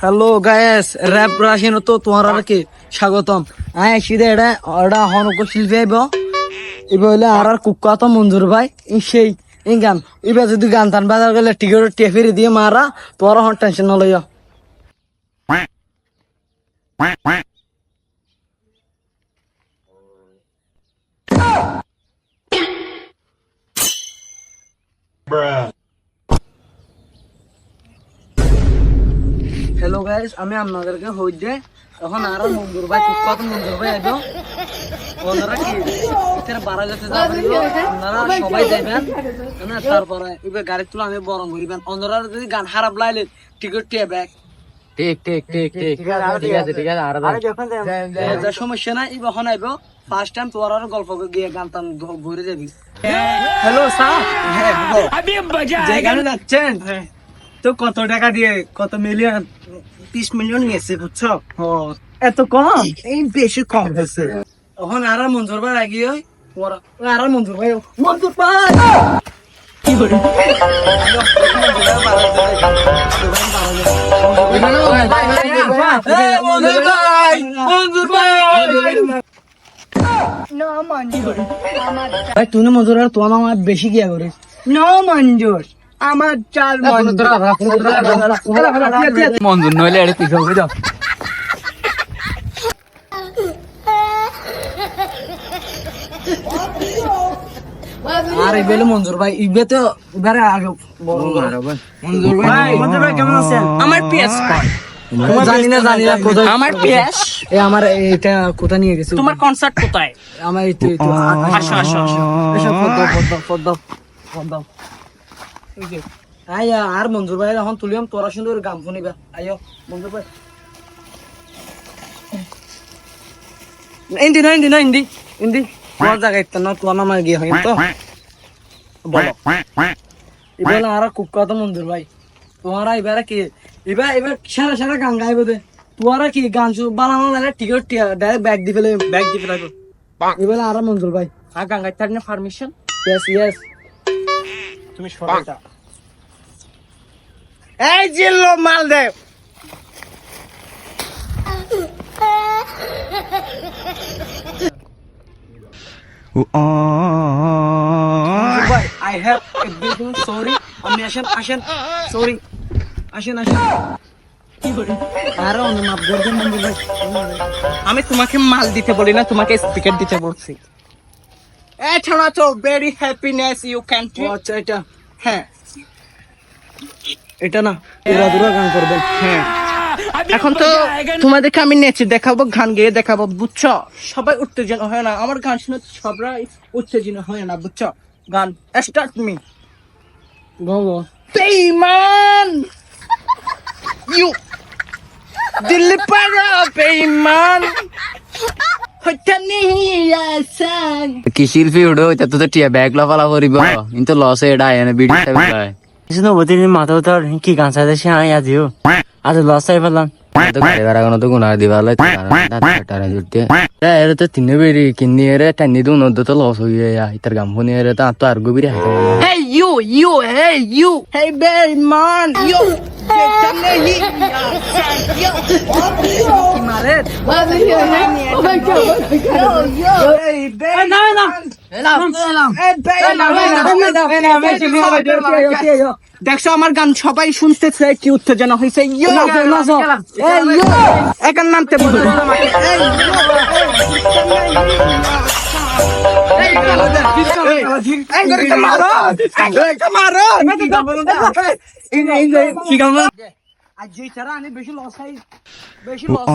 Hello guys rap রাশিন তো তোমার আর কি স্বাগতম আয় সিধে এটা হনক শিল্পী আইব এবার হইলে আর কুক্কা তো মঞ্জুর ভাই সেই এই গান এবার যদি গান টান বাজার গেলে টিকিট টেফিরি দিয়ে মারা তোমার হন টেনশন ন লইয়া হ্যালো গাইস আমি আপনাদেরকে হই দে এখন আর মঞ্জুর ভাই কত মঞ্জুর ভাই আইব ওনারা কি এখানে বাড়া যেতে যাবেন আপনারা সবাই যাবেন না তারপরে এবার গাড়ি তুলে আমি বরং করিবেন ওনারা যদি গান খারাপ লাইলে টিকিট টিয়া ব্যাক ঠিক আছে সমস্যা নাই এবার হন আইব ফার্স্ট টাইম তোর আর গল্প গিয়ে গান টান ঘুরে যাবি হ্যালো স্যার হ্যাঁ যে গানে যাচ্ছেন তো কত টাকা দিয়ে কত মিলিয়ন 30 মিলিয়ন গেছে বুঝছো এত কম এই বেশি কম হয়েছে এখন আর মঞ্জুর ভাই লাগি আর মঞ্জুর ভাই কি করে তুই না মঞ্জুর আর তোমার আমার বেশি গিয়া করিস ন মঞ্জুর আমার চার মঞ্জুর নইলে এটা তুই খাবি যাও আর এবেলে মঞ্জুর ভাই ইবে তো এবারে আগে মঞ্জুর ভাই কেমন আছেন আমার পিএস জানি না কোথায় আমার পিএস এ আমার এটা কোথা নিয়ে গেছে তোমার কনসার্ট কোথায় আমার এই তো আসো এসব পদ্ম আয়া আর মঞ্জুর ভাই এখন তুলিয়াম তোরা সুন্দর গান শুনিবা আয়ো মঞ্জুর ভাই ইন্দি তোমার জায়গায় না তোমার নামে গিয়ে হয় তো বলো এবার আর কুক্কা তো মঞ্জুর ভাই তোমারা এবারে কি এবার সারা গান গাইব দে তোমারা কি গান বানানো না টিকিট ডাইরেক্ট ব্যাগ দি ফেলে এবার আর মঞ্জুর ভাই আর গান গাইতে না পারমিশন ইয়েস তুমি সরাইটা এই জিল্লো Maldeo I have a big sorry. আমি আসেন sorry আসেন আর অন্য মাপ করবেন আমি তোমাকে মাল দিতে বলি না তোমাকে স্পিকার দিতে বলছি এছাড়া তো ভেরি হ্যাপিনেস ইউ ক্যান্ট্রি আচ্ছা এটা হ্যাঁ এটা না এরা দূর গান করবেন হ্যাঁ এখন তো তোমাদেরকে আমি নেচে দেখাবো গান গেয়ে দেখাবো বুঝছো সবাই উত্তেজনা হয় না আমার গান শুনে সবাই উত্তেজনা হয় না বুঝছো গান স্টার্ট মি গো বেঈমান ইউ দিল্লি পাড়া বেঈমান কি শিল্পী উঠো এটা তো টিয়া ব্যাগ লাফালা করিব কিন্তু লস এটা এনে ভিডিও চাই কিছু বলতে মাথাও তো কি গান চাইতে সে আই আজিও আজ লস চাই পেলাম তো গাড়ি কোনো তো গুণা দিবালে টারা জুটে এর তো তিন বেরি কিন্নি এর টানি দু নদ তো লস হইয়া ইতার গাম ফোন এর তো আর গবিরে hey you hey বেঈমান you দেখছো আমার গান সবাই শুনতেছে কি উত্তেজনা হয়েছে এখন নামতে বেশি লস